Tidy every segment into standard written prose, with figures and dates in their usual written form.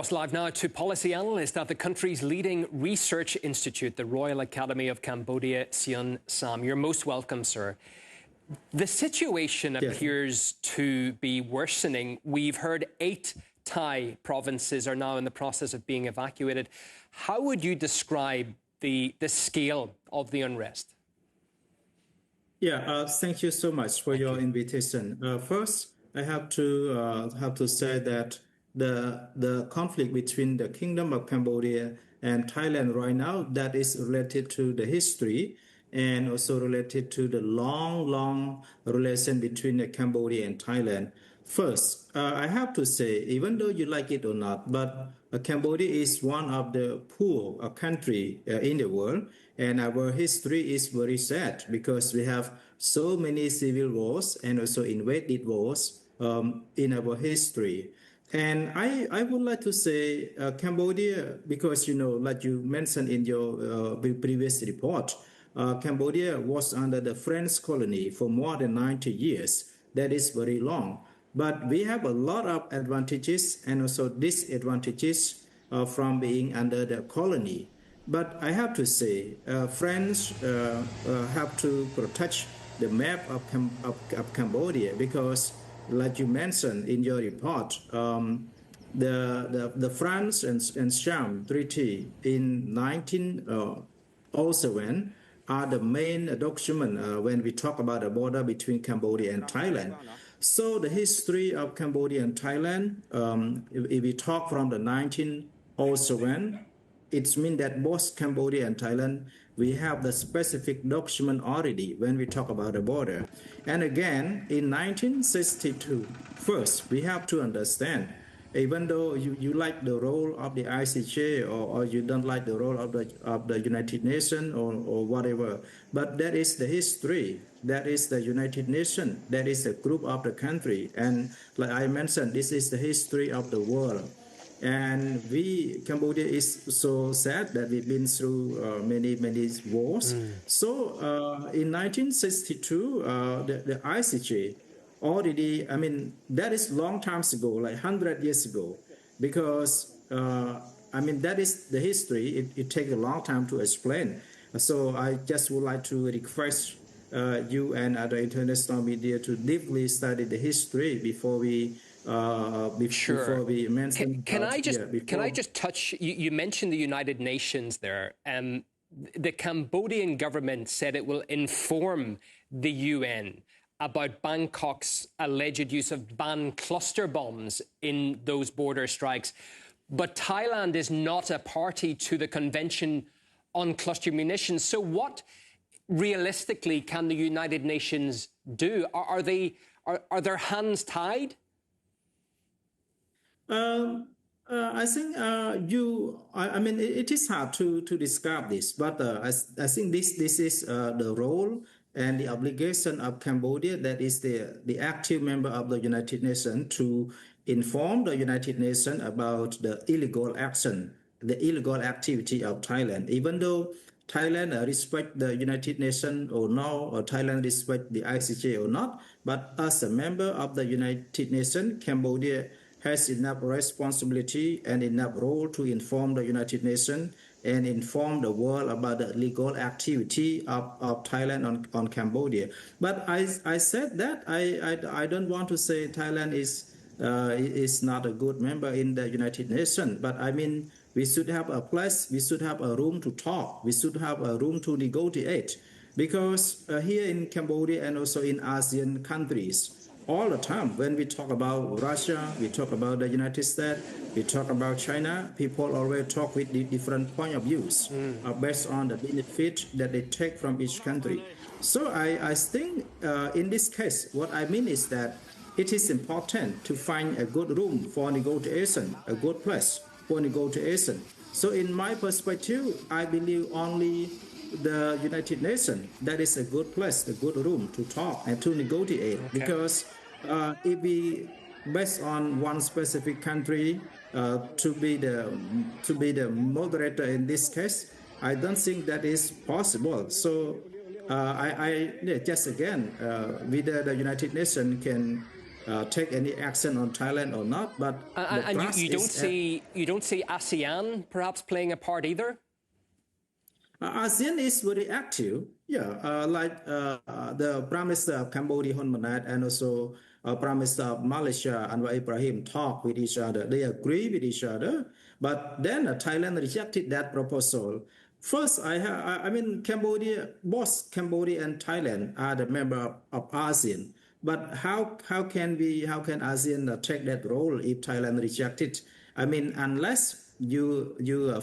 Us live now to policy analyst at the country's leading research institute, the Royal Academy of Cambodia, Sion Sam. You're most welcome, sir. The situation appears to be worsening. We've heard 8 Thai provinces are now in the process of being evacuated. How would you describe the scale of the unrest? Thank you so much for your invitation. First, I have to say that the conflict between the Kingdom of Cambodia and Thailand right now, that is related to the history and also related to the long relation between Cambodia and Thailand. First, I have to say, even though you like it or not, but Cambodia is one of the poor country in the world, and our history is very sad because we have so many civil wars and also invaded wars in our history. And I would like to say Cambodia, because, like you mentioned in your previous report, Cambodia was under the French colony for more than 90 years. That is very long. But we have a lot of advantages and also disadvantages from being under the colony. But I have to say, French have to protect the map of Cambodia because, like you mentioned in your report, the France and Sham Treaty in 1907 are the main document when we talk about the border between Cambodia and Thailand. So the history of Cambodia and Thailand, if we talk from the 1907, it means that both Cambodia and Thailand, we have the specific document already when we talk about the border. And again, in 1962, first, we have to understand, even though you like the role of the ICJ or you don't like the role of the United Nations or whatever, but that is the history. That is the United Nations. That is the group of the country. And like I mentioned, this is the history of the world. And Cambodia is so sad that we've been through many wars. So in 1962, the ICJ already, that is long time ago, like 100 years ago, because, that is the history. It takes a long time to explain. So I just would like to request you and other international media to deeply study the history before we before we mention. Can I just touch? You mentioned the United Nations there. The Cambodian government said it will inform the UN about Bangkok's alleged use of banned cluster bombs in those border strikes, but Thailand is not a party to the Convention on Cluster Munitions. So, what realistically can the United Nations do? Are their hands tied? I think it is hard to describe this, but I think this is the role and the obligation of Cambodia, that is the active member of the United Nations, to inform the United Nations about the illegal action, the illegal activity of Thailand. Even though Thailand respect the United Nations or no, or Thailand respect the ICJ or not, but as a member of the United Nations, Cambodia has enough responsibility and enough role to inform the United Nations and inform the world about the legal activity of Thailand on Cambodia. But I said that I don't want to say Thailand is not a good member in the United Nations, but we should have a place, we should have a room to talk, we should have a room to negotiate, because here in Cambodia and also in ASEAN countries, all the time, when we talk about Russia, we talk about the United States, we talk about China, people always talk with the different point of views based on the benefit that they take from each country. So I think in this case, what I mean is that it is important to find a good room for negotiation, a good place for negotiation. So in my perspective, I believe only the United Nations, that is a good place, a good room to talk and to negotiate. Okay. Because if we, based on one specific country to be the moderator in this case, I don't think that is possible. So whether the United Nations can take any action on Thailand or not. But and you don't see ASEAN perhaps playing a part either. ASEAN is very active, like the Prime Minister of Cambodia, Hun Manet, and also Prime Minister of Malaysia, Anwar Ibrahim, talk with each other. They agree with each other, but then Thailand rejected that proposal. First, I mean, Cambodia, both Cambodia and Thailand are the member of ASEAN. But how can ASEAN take that role if Thailand reject it? I mean, unless you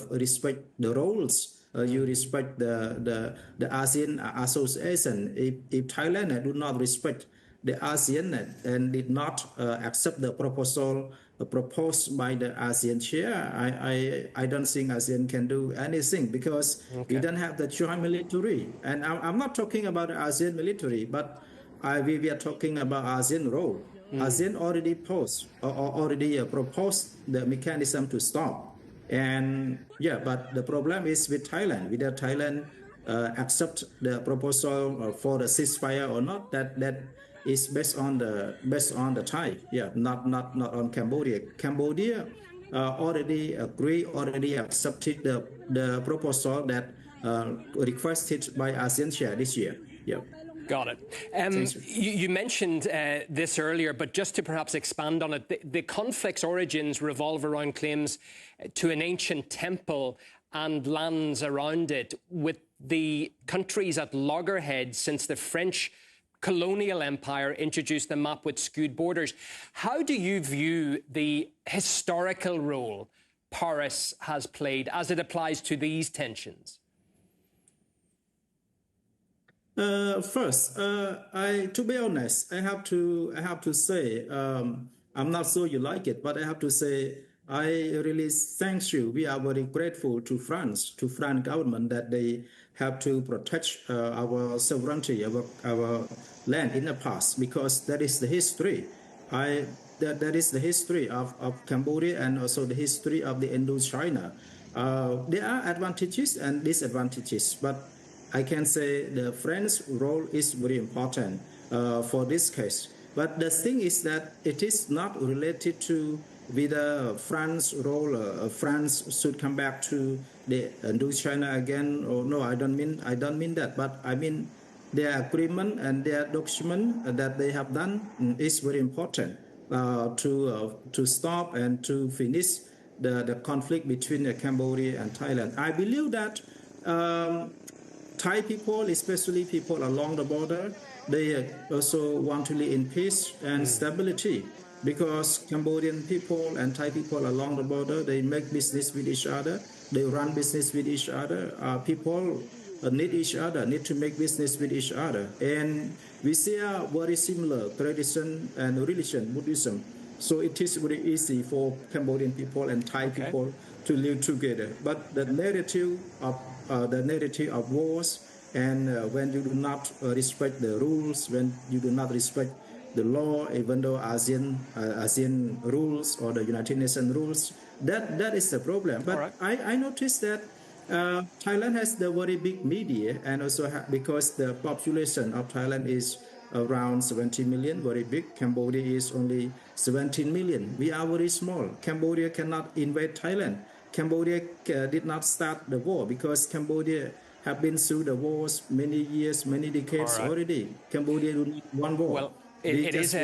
respect the roles. You respect the ASEAN association. If Thailand do not respect the ASEAN and did not accept the proposal proposed by the ASEAN chair, I don't think ASEAN can do anything because we don't have the joint military. And I'm not talking about the ASEAN military, but we are talking about ASEAN role. ASEAN already proposed the mechanism to stop. And but the problem is with Thailand. Whether Thailand accept the proposal for the ceasefire or not, that is based on the Thai. Not on Cambodia. Cambodia already accepted the proposal that requested by ASEAN chair this year. Got it. You mentioned this earlier, but just to perhaps expand on it, the conflict's origins revolve around claims to an ancient temple and lands around it, with the countries at loggerheads since the French colonial empire introduced the map with skewed borders. How do you view the historical role Paris has played as it applies to these tensions? First, to be honest, I have to say, I'm not sure you like it, but I have to say, I really thank you. We are very grateful to France government that they have to protect our sovereignty, our land in the past, because that is the history. That is the history of Cambodia and also the history of the Indochina. There are advantages and disadvantages, but I can say the French role is very important for this case. But the thing is that it is not related to whether France role, France should come back to the Indochina again or no. I don't mean that, but I mean their agreement and their document that they have done is very important to stop and to finish the conflict between Cambodia and Thailand. I believe that Thai people, especially people along the border, they also want to live in peace and stability, because Cambodian people and Thai people along the border, they make business with each other, they run business with each other. People need each other, need to make business with each other. And we share very similar tradition and religion, Buddhism. So it is very easy for Cambodian people and Thai people to live together. But the narrative of wars, and when you do not respect the rules, when you do not respect the law, even though ASEAN rules or the United Nations rules, that is the problem. But I noticed that Thailand has the very big media, and also because the population of Thailand is around 70 million, very big. Cambodia is only 17 million. We are very small. Cambodia cannot invade Thailand. Cambodia did not start the war because Cambodia have been through the wars many years, many decades already. Cambodia do not want war. Well, it is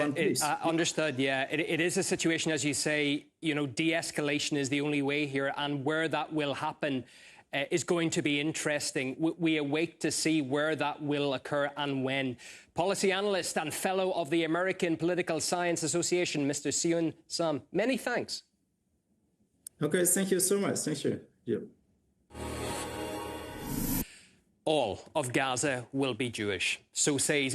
understood. Yeah, it is a situation, as you say. De-escalation is the only way here, and where that will happen is going to be interesting. We await to see where that will occur and when. Policy analyst and fellow of the American Political Science Association, Mr. Seon Sam, many thanks. Okay, thank you so much. Thank you. Yeah. All of Gaza will be Jewish, so says